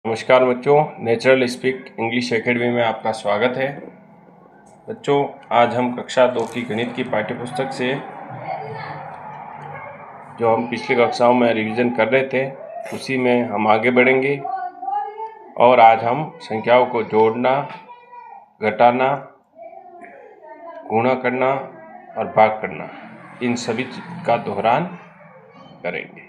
नमस्कार बच्चों, natural speak English academy में आपका स्वागत है। बच्चों, आज हम कक्षा 2 की गणित की पाठ्यपुस्तक से जो हम पिछली कक्षाओं में रिवीजन कर रहे थे उसी में हम आगे बढ़ेंगे और आज हम संख्याओं को जोड़ना, घटाना, गुणा करना और भाग करना, इन सभी का दोहरान करेंगे।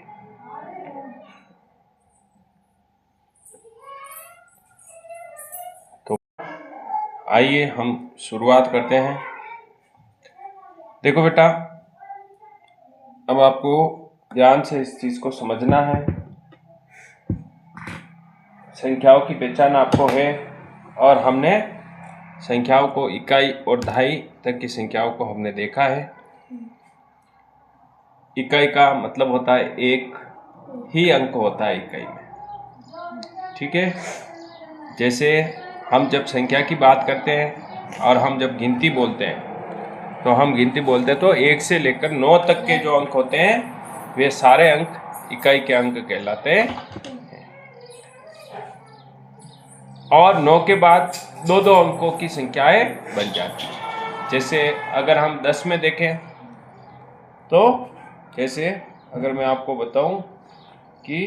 आइए हम शुरुआत करते हैं। देखो बेटा, अब आपको ध्यान से इस चीज़ को समझना है। संख्याओं की पहचान आपको है और हमने संख्याओं को इकाई और दहाई तक की संख्याओं को हमने देखा है। इकाई का मतलब होता है एक ही अंक होता है इकाई में, ठीक है। जैसे हम जब संख्या की बात करते हैं और हम जब गिनती बोलते हैं तो हम गिनती बोलते हैं तो 1 से लेकर 9 तक के जो अंक होते हैं वे सारे अंक इकाई के अंक कहलाते हैं और 9 के बाद 2-2 अंकों की संख्याएं बन जाती हैं। जैसे अगर हम 10 में देखें तो जैसे अगर मैं आपको बताऊं कि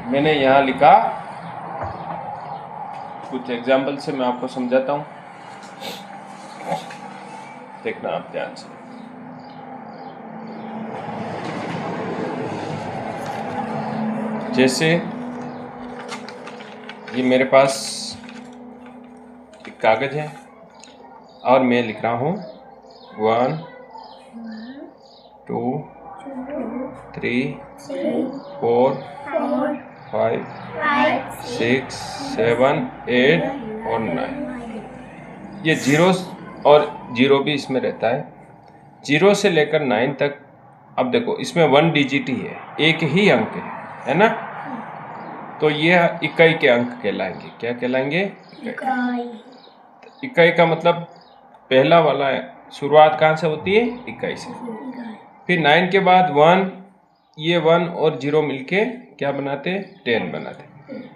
मैंने यहाँ लिखा, कुछ एग्जाम्पल से मैं आपको समझाता हूँ, देखना आप ध्यान से। जैसे ये मेरे पास एक कागज है और मैं लिख रहा हूँ 1 2 3 4 5 6 7 8 और 9। ये जीरो और जीरो भी इसमें रहता है। 0 से लेकर 9 तक। अब देखो, इसमें 1 डिजिट ही है, एक ही अंक है ना। तो ये इकाई के अंक कहलाएंगे। क्या कहलाएंगे? इकाई का मतलब पहला वाला है, शुरुआत कहाँ से होती है? इकाई से। फिर 9 के बाद 1, ये 1 और 0 मिलके क्या बनाते? 10 बनाते।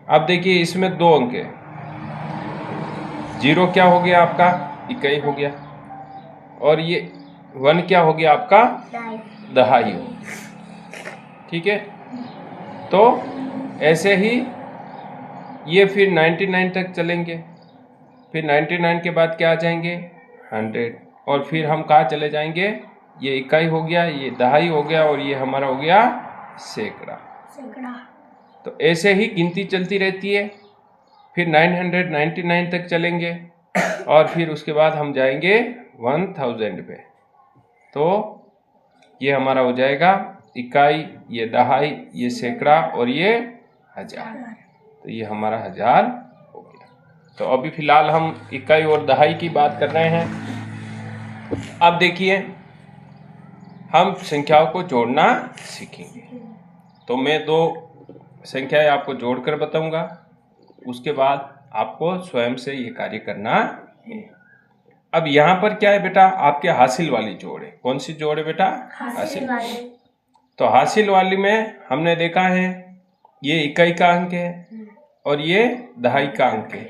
अब देखिए, इसमें 2 अंक है। 0 क्या हो गया आपका? इकाई हो गया। और ये 1 क्या हो गया आपका? दहाई हो गया, ठीक है। तो ऐसे ही ये फिर 99 तक चलेंगे। फिर 99 के बाद क्या आ जाएंगे? 100। और फिर हम कहाँ चले जाएंगे? ये इकाई हो गया, ये दहाई हो गया और ये हमारा हो गया सैकड़ा। तो ऐसे ही गिनती चलती रहती है। फिर 999 तक चलेंगे और फिर उसके बाद हम जाएंगे 1000 पे। तो ये हमारा हो जाएगा इकाई, ये दहाई, ये सैकड़ा और ये 1000। तो ये हमारा 1000 हो गया। तो अभी फिलहाल हम इकाई और दहाई की बात कर रहे हैं। अब देखिए, हम संख्याओं को जोड़ना सीखेंगे। तो मैं 2 संख्याएं आपको जोड़कर बताऊंगा, उसके बाद आपको स्वयं से ये कार्य करना है। अब यहाँ पर क्या है बेटा? आपके हासिल वाली जोड़ है। कौन सी जोड़ है बेटा? हासिल वाली। तो हासिल वाली में हमने देखा है ये इकाई का अंक है और ये दहाई का अंक है,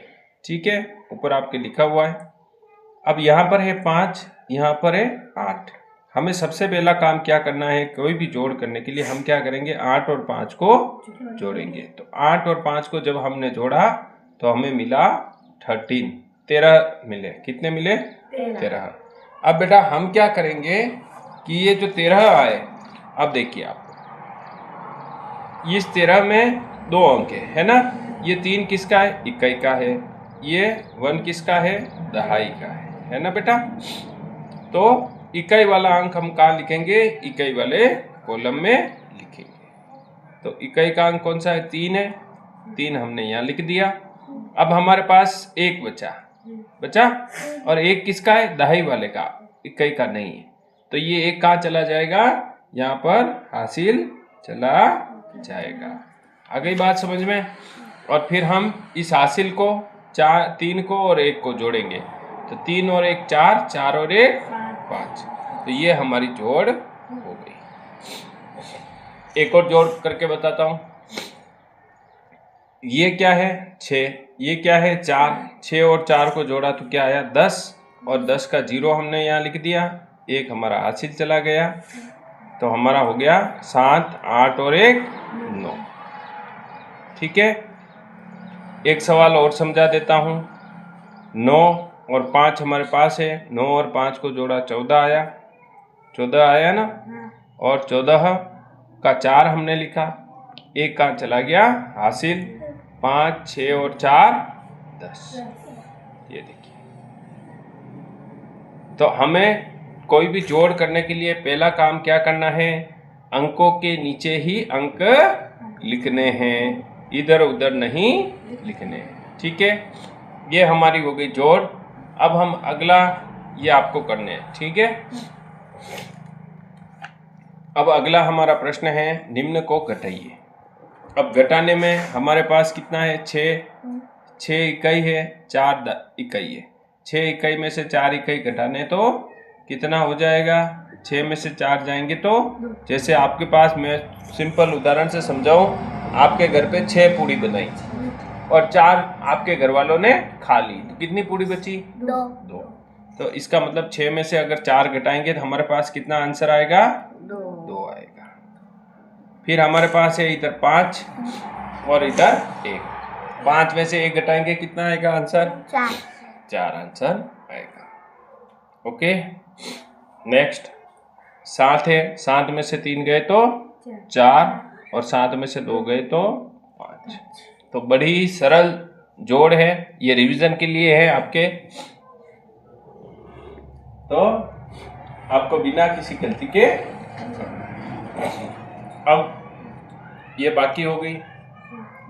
ठीक है। ऊपर आपके लिखा हुआ है। अब यहाँ पर है 5, यहाँ पर है 8। हमें सबसे पहला काम क्या करना है? कोई भी जोड़ करने के लिए हम क्या करेंगे? 8 और 5 को जोड़ेंगे। तो 8 और 5 को जब हमने जोड़ा तो हमें मिला 13 मिले। कितने मिले? 13। अब बेटा हम क्या करेंगे कि ये जो 13 आए, अब देखिए आप, इस 13 में 2 अंक है ना। ये 3 किसका है? इकाई का है। ये 1 किसका है? दहाई का है ना बेटा। तो इकाई वाला अंक हम कहाँ लिखेंगे? इकाई वाले कॉलम में लिखेंगे। तो इकाई का अंक कौन सा है? 3 है। 3 हमने यहाँ लिख दिया। अब हमारे पास 1 बचा और 1 किसका है? दहाई वाले का, इकाई का नहीं है। तो ये 1 कहाँ चला जाएगा? यहाँ पर हासिल चला जाएगा। आ गई बात समझ में? और फिर हम इस हासिल को 3 को और 1 को जोड़ेंगे। तो 3 और 1 4, 4 और 1 5। तो ये हमारी जोड़ हो गई। एक और जोड़ करके बताता हूँ। ये क्या है 6, ये क्या है 4, 6 और 4 को जोड़ा तो क्या आया 10, और 10 का 0 हमने यहाँ लिख दिया, एक हमारा हासिल चला गया, तो हमारा हो गया 7, 8 और 1 9। ठीक है, एक सवाल और समझा देता हूँ। 9 और 5 हमारे पास है, 9 और 5 को जोड़ा 14 आया, 14 आया ना, और 14 का 4 हमने लिखा, एक कहाँ चला गया हासिल, 5, 6 और 4 10। ये देखिए, तो हमें कोई भी जोड़ करने के लिए पहला काम क्या करना है, अंकों के नीचे ही अंक लिखने हैं, इधर उधर नहीं लिखने हैं। ठीक है, ये हमारी हो गई जोड़। अब हम अगला ये आपको करने हैं। ठीक है, अब अगला हमारा प्रश्न है निम्न को घटाइए। अब घटाने में हमारे पास कितना है 6 इकाई है, 4 इकाई है। 6 इकाई में से 4 इकाई घटाने तो कितना हो जाएगा, 6 में से 4 जाएंगे तो, जैसे आपके पास, मैं सिंपल उदाहरण से समझाऊं, आपके घर पे 6 पूड़ी बनाई और 4 आपके घर वालों ने खा ली, तो कितनी पूड़ी बची 2। तो इसका मतलब 6 में से अगर 4 घटाएंगे तो हमारे पास कितना आंसर आएगा 2 आएगा। फिर हमारे पास है इधर 5 और इधर 1, 5 में से 1 घटाएंगे कितना आएगा आंसर 4 आंसर आएगा। ओके, नेक्स्ट 7 है, 7 में से 3 गए तो 4 और 7 में से 2 गए तो 5। तो बड़ी सरल जोड़ है, ये रिवीजन के लिए है आपके, तो आपको बिना किसी गलती के। अब ये बाकी हो गई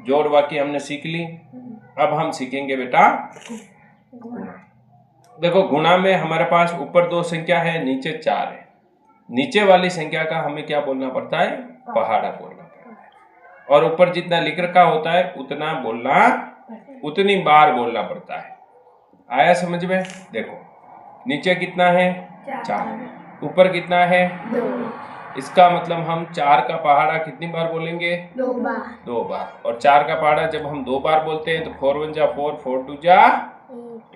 जोड़, बाकी हमने सीख ली। अब हम सीखेंगे बेटा गुणा। देखो गुणा में हमारे पास ऊपर 2 संख्या है, नीचे 4 है। नीचे वाली संख्या का हमें क्या बोलना पड़ता है, पहाड़ा बोलना पड़ता है, और ऊपर जितना लिख रखा होता है उतना बोलना, उतनी बार बोलना पड़ता है। आया समझ में? देखो नीचे कितना है 4, ऊपर कितना है 2। इसका मतलब हम 4 का पहाड़ा कितनी बार बोलेंगे 2 बार। और 4 का पहाड़ा जब हम 2 बार बोलते हैं तो 4 1 जा 4, 4 2 जा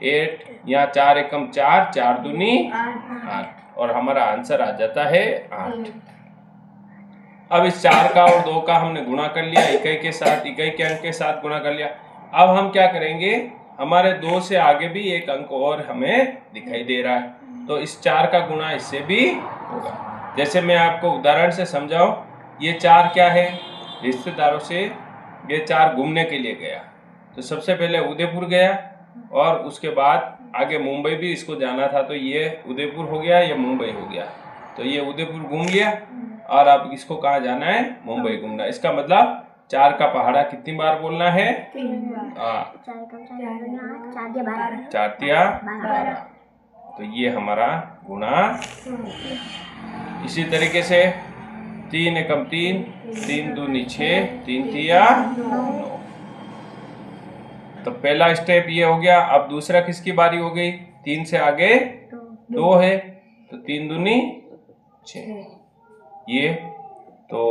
8, यहाँ 4 एकम 4, 4 दूनी 8, और हमारा आंसर आ जाता है 8। अब इस 4 का और 2 का हमने गुणा कर लिया, इकाई के साथ, इकाई के अंक के साथ गुणा कर लिया। अब हम क्या करेंगे, हमारे 2 से आगे भी एक अंक और हमें दिखाई दे रहा है, तो इस 4 का गुणा इससे भी होगा। जैसे मैं आपको उदाहरण से समझाऊं, ये 4 क्या है, रिश्तेदारों से ये 4 घूमने के लिए गया, तो सबसे पहले उदयपुर गया और उसके बाद आगे मुंबई भी इसको जाना था, तो ये उदयपुर हो गया, ये मुंबई हो गया, तो ये उदयपुर घूम लिया और अब इसको कहाँ जाना है, मुंबई घूमना। इसका मतलब 4 का पहाड़ा कितनी बार बोलना है, 4 तिया 12। तो ये हमारा गुणा। इसी तरीके से 3 एकम 3, 3 दूनी 6, 3 तिया 9। तो पहला स्टेप ये हो गया। अब दूसरा किसकी बारी हो गई, 3 से आगे 2 है, तो 3 दूनी 6। ये तो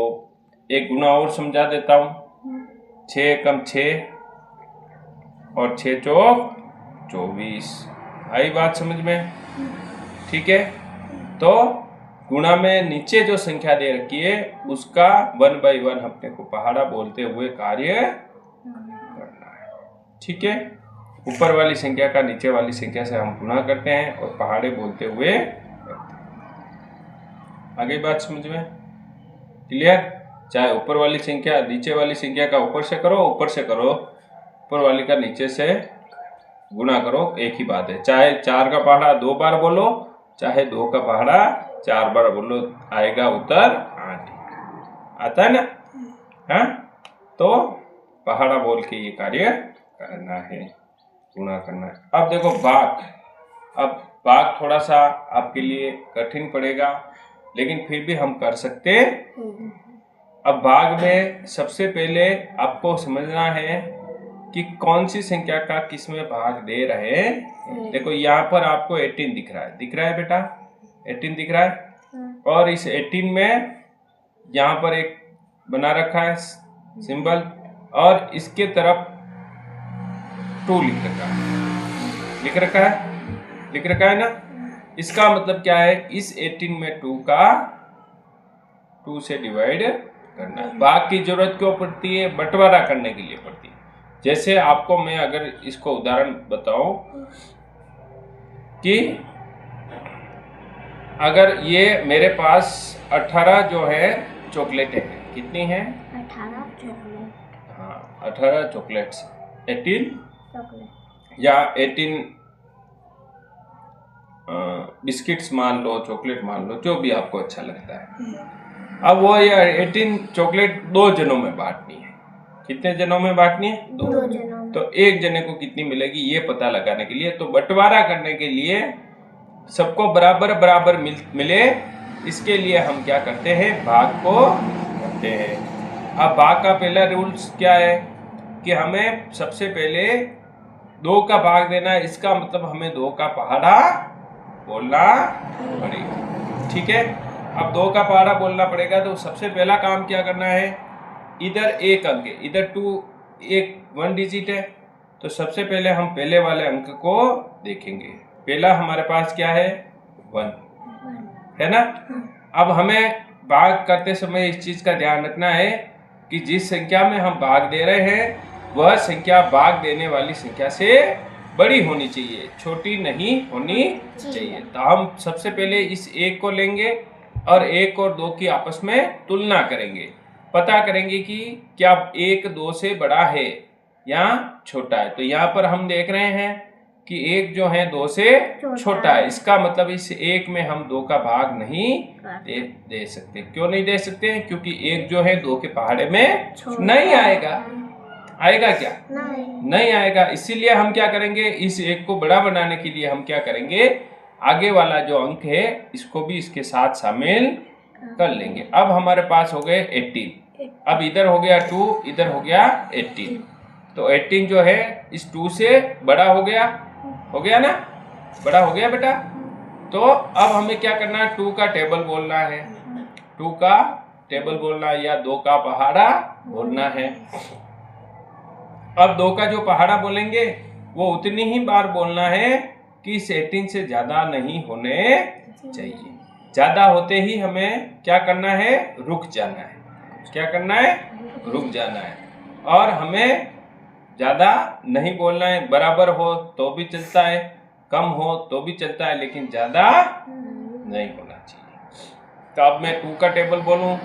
एक गुना और समझा देता हूँ, 6 एकम 6 और 6 चौक 24। आई बात समझ में? ठीक है, तो गुणा में नीचे जो संख्या दे रखी है उसका 1 by 1 अपने को पहाड़ा बोलते हुए कार्य करना है। ठीक है, ऊपर वाली संख्या का नीचे वाली संख्या से हम गुणा करते हैं और पहाड़े बोलते हुए करते हैं। आगे बात समझ में? क्लियर? चाहे ऊपर वाली संख्या नीचे वाली संख्या का ऊपर से करो, ऊपर से करो, ऊपर वाली का नीचे से गुणा करो, एक ही बात है। चाहे 4 का पहाड़ा 2 बार बोलो, चाहे 2 का पहाड़ा 4 बार बोलो, आएगा उत्तर 8। आता है ना? हाँ, तो पहाड़ा बोल के ये कार्य करना है, गुणा करना है। अब देखो भाग। अब भाग थोड़ा सा आपके लिए कठिन पड़ेगा, लेकिन फिर भी हम कर सकते हैं। अब भाग में सबसे पहले आपको समझना है कि कौन सी संख्या का किस में भाग दे रहे हैं। देखो यहाँ पर आपको 18 दिख रहा है, दिख रहा है बेटा, 18 दिख रहा है, और इस 18 में यहाँ पर एक बना रखा है सिंबल, और इसके तरफ 2 लिख रखा है ना। इसका मतलब क्या है, इस 18 में 2 से डिवाइड करना है। भाग की जरूरत क्यों पड़ती है, बंटवारा करने के लिए पड़ती है। जैसे आपको मैं अगर इसको उदाहरण बताऊं कि अगर ये मेरे पास 18 जो है चॉकलेट है, कितनी है 18 चॉकलेट। हाँ 18 चॉकलेट्स, 18 चॉकलेट या 18 बिस्किट्स मान लो, चॉकलेट मान लो, जो भी आपको अच्छा लगता है। अब वो ये 18 चॉकलेट 2 जनों में बांटनी है। कितने जनों में बांटनी है, 2 जनों। तो एक जने को कितनी मिलेगी ये पता लगाने के लिए, तो बंटवारा करने के लिए सबको बराबर बराबर मिले, इसके लिए हम क्या करते हैं, भाग को करते हैं। अब भाग का पहला रूल्स क्या है कि हमें सबसे पहले 2 का भाग देना है। इसका मतलब हमें 2 का पहाड़ा बोलना पड़ेगा, ठीक है। अब 2 का पहाड़ा बोलना पड़ेगा, तो सबसे पहला काम क्या करना है, इधर एक अंक है, इधर 1 डिजिट है, तो सबसे पहले हम पहले वाले अंक को देखेंगे। पहला हमारे पास क्या है, 1 है ना। अब हमें भाग करते समय इस चीज का ध्यान रखना है कि जिस संख्या में हम भाग दे रहे हैं वह संख्या भाग देने वाली संख्या से बड़ी होनी चाहिए, छोटी नहीं होनी चाहिए। तो हम सबसे पहले इस 1 को लेंगे और 1 और 2 की आपस में तुलना करेंगे, पता करेंगे कि क्या 1 2 से बड़ा है या छोटा है। तो यहाँ पर हम देख रहे हैं कि 1 जो है 2 से छोटा है। इसका मतलब इस 1 में हम 2 का भाग नहीं दे सकते। क्यों नहीं दे सकते हैं, क्योंकि 1 जो है 2 के पहाड़े में नहीं आएगा। आएगा क्या, नहीं आएगा। इसीलिए हम क्या करेंगे, इस 1 को बड़ा बनाने के लिए हम क्या करेंगे, आगे वाला जो अंक है इसको भी इसके साथ शामिल कर लेंगे। अब हमारे पास हो गए 18, अब इधर हो गया 2, इधर हो गया 18, तो 18 जो है इस 2 से बड़ा हो गया ना, बड़ा हो गया बेटा। तो अब हमें क्या करना है, 2 का टेबल बोलना है, 2 का टेबल बोलना है या 2 का पहाड़ा बोलना है। अब 2 का जो पहाड़ा बोलेंगे वो उतनी ही बार बोलना है कि 18 से ज्यादा नहीं होने चाहिए। ज्यादा होते ही हमें क्या करना है, रुक जाना है। क्या करना है, रुक जाना है। और हमें ज्यादा नहीं बोलना है, बराबर हो तो भी चलता है, कम हो तो भी चलता है, लेकिन ज्यादा नहीं होना चाहिए। तो अब मैं 2 का टेबल बोलूं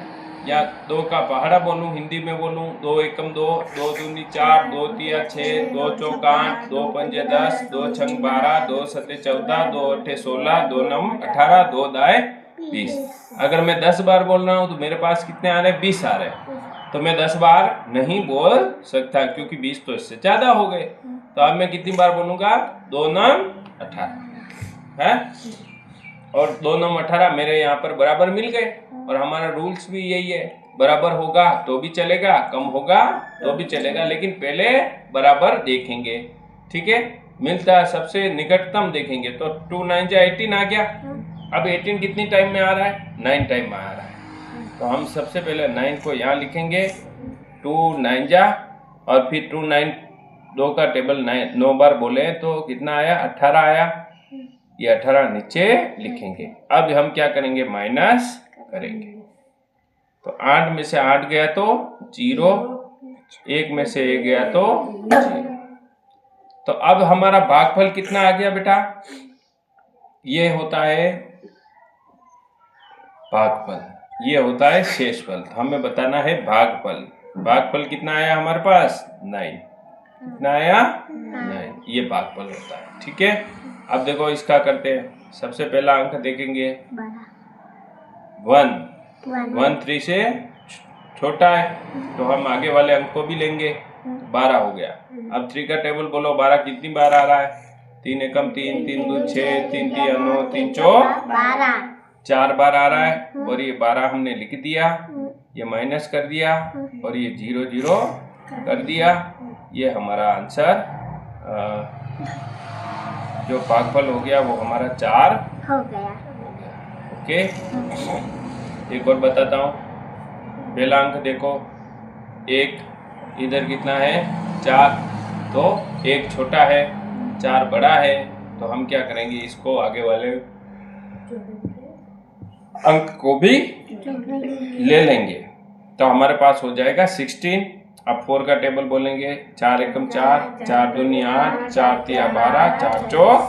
या 2 का पहाड़ा बोलूं, हिंदी में बोलूं, 2 एकम 2, 2 दूनी 4, 2 तिया 6, 2 चौक 8, 2 पंजे 10, 2 छंग 12, 2 सते 14, 2 अट्ठे 16, 2 नम 18, 2 दाए 20। अगर मैं 10 बार बोल रहा हूँ तो मेरे पास कितने आ रहे हैं, 20 आ रहे हैं। तो मैं 10 बार नहीं बोल सकता क्योंकि 20 तो इससे ज्यादा हो गए। तो अब मैं कितनी बार बोलूंगा, 2 नम 18 है, और 2 नम 18 मेरे यहाँ पर बराबर मिल गए। और हमारा रूल्स भी यही है, बराबर होगा तो भी चलेगा, कम होगा तो भी चलेगा, लेकिन पहले बराबर देखेंगे, ठीक है। मिलता है सबसे निकटतम देखेंगे। तो 2 9 जा 18 आ गया। अब 18 कितनी टाइम में आ रहा है, 9 टाइम में आ रहा है। तो हम सबसे पहले 9 को यहाँ लिखेंगे, 2 9 जा, और फिर 2 9 2 का टेबल 9 बार बोले तो कितना आया, 18 आया। ये 18 नीचे लिखेंगे। अब हम क्या करेंगे, माइनस करेंगे। तो 8 में से 8 गया तो 0, 1 में से 1 गया तो 0। तो अब हमारा भागफल कितना आ गया बेटा, ये होता है भागफल, ये होता है शेषफल। हमें बताना है भागफल। भागफल कितना आया हमारे पास, 9। कितना आया, 9। ये भागफल होता है, ठीक है। अब देखो इसका करते हैं। सबसे पहला अंक देखेंगे 1, 1 3 से छोटा है, तो हम आगे वाले अंक को भी लेंगे, 12 हो गया। अब 3 का टेबल बोलो, 12 कितनी बार आ रहा है, 3 एकम 3, 3 2 6, 3 3 9, 3 चौक 12, 4 बार आ रहा है। और ये 12 हमने लिख दिया, ये माइनस कर दिया, और ये 0 0 कर दिया। ये हमारा आंसर जो भागफल हो गया वो हमारा 4 हो गया। ओके, एक और बताता हूँ। पहला अंक देखो 1, इधर कितना है 4, तो 1 छोटा है 4 बड़ा है, तो हम क्या करेंगे इसको आगे वाले अंक को भी ले लेंगे, तो हमारे पास हो जाएगा 16। अब 4 का टेबल बोलेंगे 4 एकम 4, 4 दूनी 8, 4 तिया 12, 4 चौक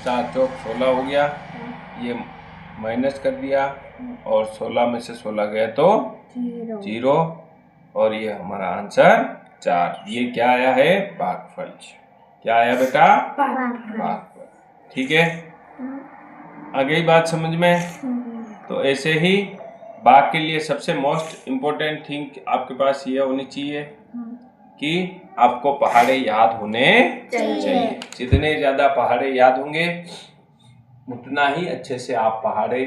16 हो गया। ये माइनस कर दिया और 16 में से 16 गया तो 0, और ये हमारा आंसर 4। ये क्या आया है भागफल। क्या आया बेटा भागफल। ठीक है, आ गई बात समझ में। तो ऐसे ही भाग के लिए सबसे मोस्ट इम्पोर्टेंट थिंग आपके पास ये होनी चाहिए कि आपको पहाड़े याद होने चाहिए। जितने ज्यादा पहाड़े याद होंगे उतना ही अच्छे से आप पहाड़े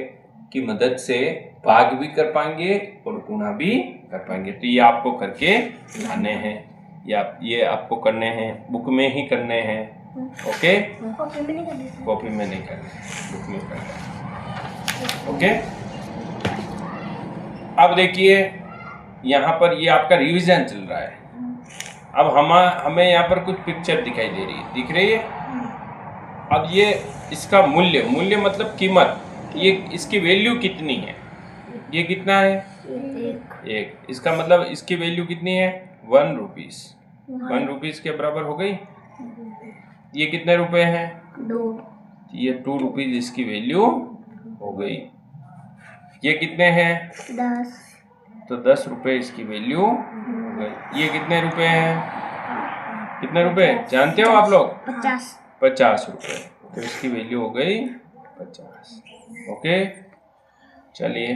की मदद से भाग भी कर पाएंगे और गुणा भी कर पाएंगे। तो ये आपको करके लाने हैं, या ये आपको करने हैं, बुक में ही करने हैं। ओके, कॉपी में नहीं करने, बुक में करने हैं। ओके, अब देखिए यहाँ पर ये आपका रिवीजन चल रहा है। अब हमें यहाँ पर कुछ पिक्चर दिखाई दे रही है, दिख रही है। अब ये इसका मूल्य मतलब कीमत, ये इसकी वैल्यू कितनी है, ये कितना है 1। इसका मतलब इसकी वैल्यू कितनी है 1 रुपीस। 1 रुपीस के बराबर हो गई। ये कितने रुपए हैं 2। ये 2 रुपीस इसकी वैल्यू हो गई। ये कितने हैं 10। तो 10 रुपए इसकी वैल्यू हो गई। ये कितने रुपए हैं, कितने रुपए जानते हो आप लोग 50 रुपए, तो इसकी वैल्यू हो गई 50। ओके, चलिए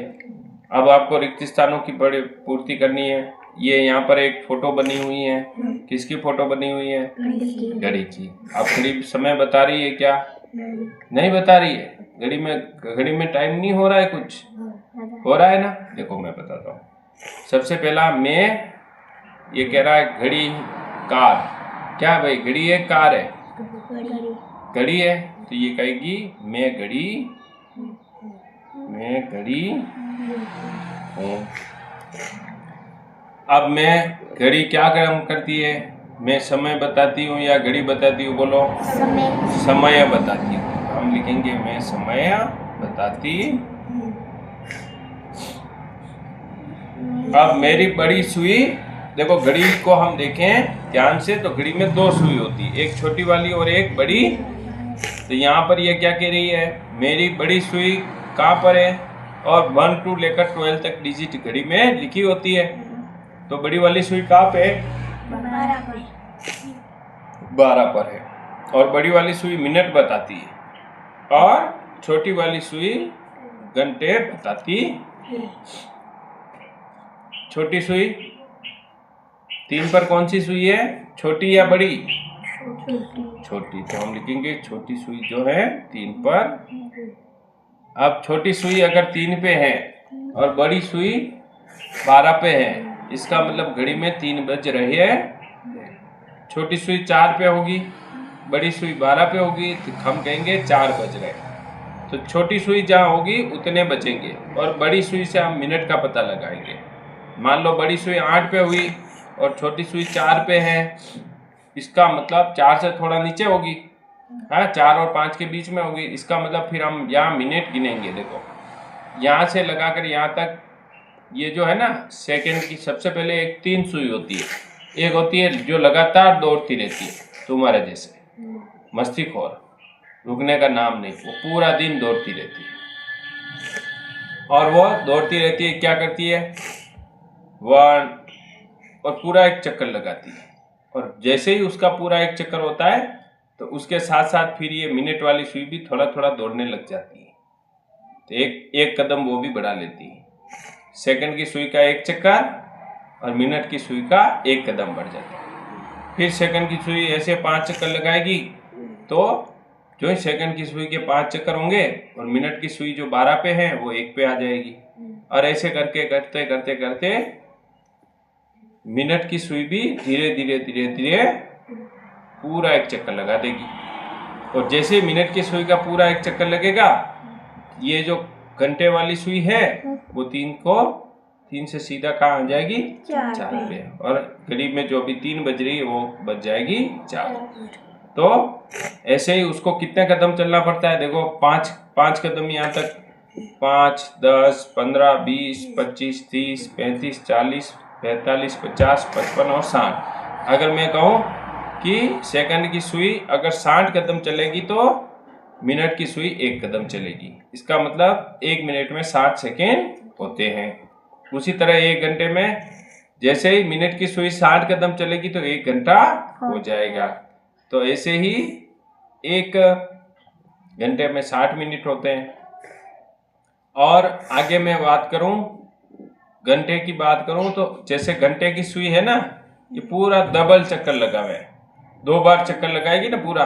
अब आपको रिक्त स्थानों की बड़ी पूर्ति करनी है। ये यहाँ पर एक फोटो बनी हुई है, किसकी फोटो बनी हुई है घड़ी की। अब घड़ी समय बता रही है क्या, नहीं बता रही है। घड़ी में टाइम नहीं हो रहा है, कुछ हो रहा है ना। देखो मैं बताता हूँ। सबसे पहला मैं, ये कह रहा है घड़ी कार, क्या भाई घड़ी है कार है, घड़ी है, तो ये कहेगी मैं घड़ी हूँ। अब मैं घड़ी क्या काम करती है, मैं समय बताती हूँ या घड़ी बताती हूँ, बोलो समय बताती हूँ। हम लिखेंगे मैं समय बताती। अब मेरी बड़ी सुई, देखो घड़ी को हम देखें ध्यान से तो घड़ी में 2 सुई होती है, एक छोटी वाली और एक बड़ी। तो यहाँ पर ये क्या कह रही है, मेरी बड़ी सुई कहाँ पर है, और 1 to लेकर 12 तक डिजिट घड़ी में लिखी होती है। तो बड़ी वाली सुई कहाँ पे है 12 पर है, और बड़ी वाली सुई मिनट बताती है और छोटी वाली सुई घंटे बताती है। छोटी सुई 3 पर कौन सी सुई है, छोटी या बड़ी, छोटी, तो हम लिखेंगे छोटी सुई जो है 3 पर। अब छोटी सुई अगर 3 पे है और बड़ी सुई 12 पे है, इसका मतलब घड़ी में 3 बज रहे हैं। छोटी सुई 4 पे होगी, बड़ी सुई 12 पे होगी, तो हम कहेंगे 4 बज रहे। तो छोटी सुई जहाँ होगी उतने बचेंगे, और बड़ी सुई से हम मिनट का पता लगाएंगे। मान लो बड़ी सुई 8 पे हुई और छोटी सुई 4 पे है, इसका मतलब 4 से थोड़ा नीचे होगी, हाँ 4 और 5 के बीच में होगी। इसका मतलब फिर हम यहाँ मिनट गिनेंगे। देखो यहाँ से लगाकर यहाँ तक, ये जो है ना सेकंड की, सबसे पहले एक 3 सुई होती है, एक होती है जो लगातार दौड़ती रहती है, तुम्हारे जैसे मस्तीखोर, रुकने का नाम नहीं, वो पूरा दिन दौड़ती रहती है। और वो दौड़ती रहती है, क्या करती है 1 और पूरा एक चक्कर लगाती है, और जैसे ही उसका पूरा एक चक्कर होता है तो उसके साथ साथ फिर ये मिनट वाली सुई भी थोड़ा थोड़ा दौड़ने लग जाती है, तो एक कदम वो भी बढ़ा लेती है। सेकंड की सुई का एक चक्कर और मिनट की सुई का एक कदम बढ़ जाता है। फिर सेकंड की सुई ऐसे 5 चक्कर लगाएगी, तो जो सेकंड की सुई के 5 चक्कर होंगे और मिनट की सुई जो 12 पे है वो 1 पे आ जाएगी, और ऐसे करके करते करते करते मिनट की सुई भी धीरे धीरे धीरे धीरे पूरा एक चक्कर लगा देगी। और जैसे मिनट की सुई का पूरा एक चक्कर लगेगा, ये जो घंटे वाली सुई है वो 3 को 3 से सीधा कहाँ आ जाएगी? 4 4 पे। और घड़ी में जो भी 3 बज रही है वो बज जाएगी 4। तो ऐसे ही उसको कितने कदम चलना पड़ता है? देखो 5 कदम यहाँ तक, 5, 10, 15, 20, 25, 30, 35, 40, 45, 50, 55 और 60। अगर मैं कहूँ कि सेकंड की सुई अगर 60 कदम चलेगी तो मिनट की सुई 1 कदम चलेगी। इसका मतलब 1 मिनट में 60 सेकेंड होते हैं। उसी तरह 1 घंटे में जैसे ही मिनट की सुई 60 कदम चलेगी तो 1 घंटा हो जाएगा। तो ऐसे ही 1 घंटे में 60 मिनट होते हैं। और आगे मैं बात करूं, घंटे की बात करूं तो जैसे घंटे की सुई है ना, ये पूरा डबल चक्कर लगा हुआ है। 2 बार चक्कर लगाएगी ना पूरा,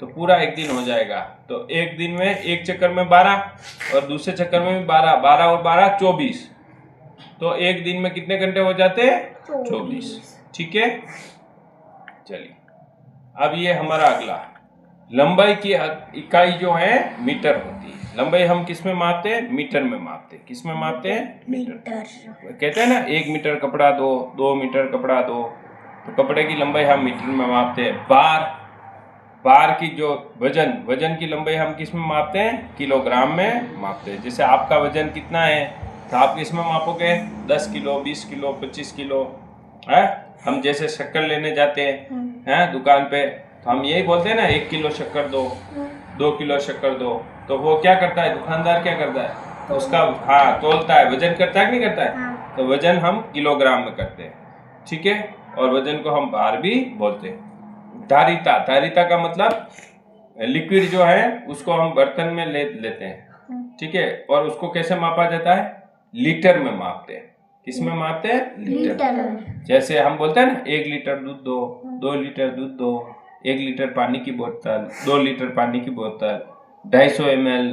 तो पूरा 1 दिन हो जाएगा। तो 1 दिन में एक चक्कर में 12 और दूसरे चक्कर में भी 12, 12 और 12 24। तो 1 दिन में कितने घंटे हो जाते हैं? 24। ठीक है, चलिए अब ये हमारा अगला, लंबाई की इकाई जो है मीटर होती है। लंबाई हम किस में मापते हैं? मीटर में मापते हैं। किस में मापते हैं? मीटर। कहते हैं ना 1 मीटर कपड़ा दो, 2 मीटर कपड़ा दो, तो कपड़े की लंबाई हम मीटर में मापते हैं। बार की जो वजन की लंबाई हम किस में मापते हैं? किलोग्राम में मापते हैं। जैसे आपका वजन कितना है तो आप किस में मापोगे? 10 किलो, 20 किलो, 25 किलो है। हम जैसे शक्कर लेने जाते हैं दुकान पे, तो हम यही बोलते हैं ना 1 किलो शक्कर दो, 2 किलो शक्कर दो। तो वो क्या करता है, दुकानदार क्या करता है? उसका तोलता है, वजन करता है कि नहीं करता है? तो वजन हम किलोग्राम में करते हैं। ठीक है, और वजन को हम बार भी बोलते हैं। धारिता का मतलब लिक्विड जो है उसको हम बर्तन में लेते हैं। ठीक है, और उसको कैसे मापा जाता है? लीटर में मापते हैं। किस में मापते हैं? लीटर। जैसे हम बोलते हैं ना 1 लीटर दूध दो, 2 लीटर दूध दो, 1 लीटर पानी की बोतल, 2 लीटर पानी की बोतल, 250 ml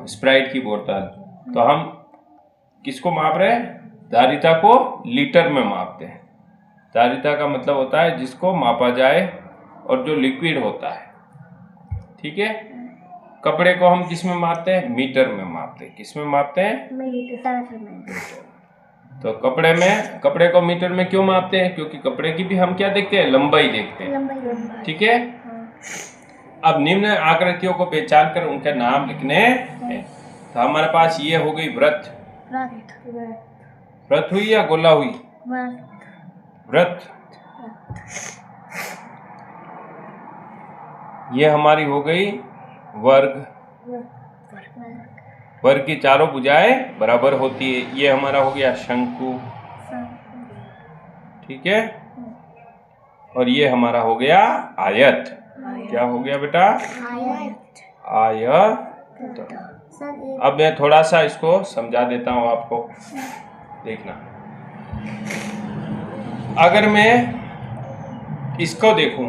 स्प्राइट की बोतल। तो हम किसको माप रहे हैं? धारिता को लीटर में मापते हैं। धारिता का मतलब होता है जिसको मापा जाए और जो लिक्विड होता है। ठीक है, कपड़े को हम किस में मापते हैं? मीटर में मापते हैं। किस में मापते हैं? मीटर में। तो कपड़े को मीटर में क्यों मापते हैं? क्योंकि कपड़े की भी हम क्या देखते हैं? लंबाई देखते हैं। ठीक है, अब निम्न आकृतियों को पहचान कर उनके नाम लिखने हैं। तो हमारे पास ये हो गई व्रत। व्रत हुई या गोला हुई? व्रत। ये हमारी हो गई वर्ग। वर्ग की चारों भुजाएं बराबर होती है। ये हमारा हो गया शंकु। ठीक है, और ये हमारा हो गया आयत। क्या हो गया बेटा? आयत। अब मैं थोड़ा सा इसको समझा देता हूँ आपको, देखना। अगर मैं इसको देखूं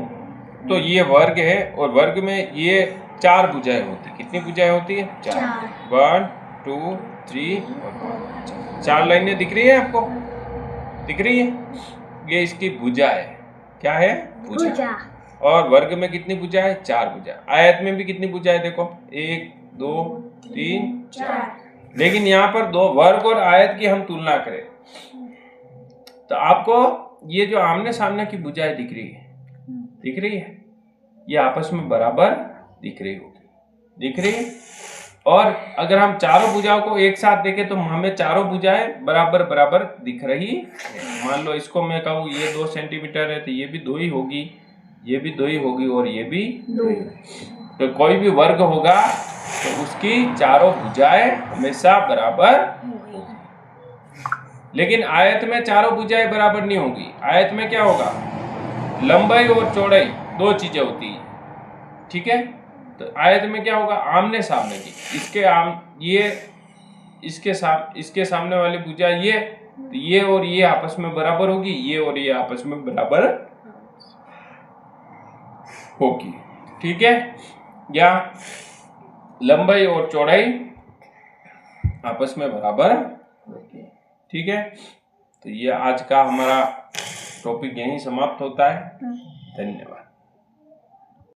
तो ये वर्ग है, और वर्ग में ये 4 भुजाएं होती। कितनी भुजाएं होती है? 4। 1, 2, 3 और 4 लाइनें दिख रही है आपको? दिख रही है? ये इसकी भुजा है। क्या है? भुजा। और वर्ग में कितनी भुजा है? 4 भुजा। आयत में भी कितनी भुजा है? देखो 1, 2, 3, 4। लेकिन यहाँ पर दो वर्ग और आयत की हम तुलना करें तो आपको ये जो आमने सामने की भुजाएं दिख रही है, दिख रही है? ये आपस में बराबर दिख रही होगी, दिख रही है। और अगर हम चारों भुजाओं को एक साथ देखें तो हमें चारों भुजाएं बराबर बराबर दिख रही है। मान लो इसको मैं कहूँ ये 2 सेंटीमीटर है तो ये भी 2 ही होगी, ये भी 2 ही होगी और ये भी 2 ही। तो कोई भी वर्ग होगा तो उसकी चारों भुजाएं हमेशा बराबर होगी। लेकिन आयत में चारों भुजाएं बराबर नहीं होगी। आयत में क्या होगा? लंबाई और चौड़ाई 2 चीजें होती है। ठीक है, तो आयत में क्या होगा? आमने सामने की। इसके सामने वाली भुजा ये, तो ये और ये आपस में बराबर होगी, ये और ये आपस में बराबर होगी। ठीक है, या लंबाई और चौड़ाई आपस में बराबर होगी। ठीक है, तो ये आज का हमारा टॉपिक यहीं समाप्त होता है। धन्यवाद।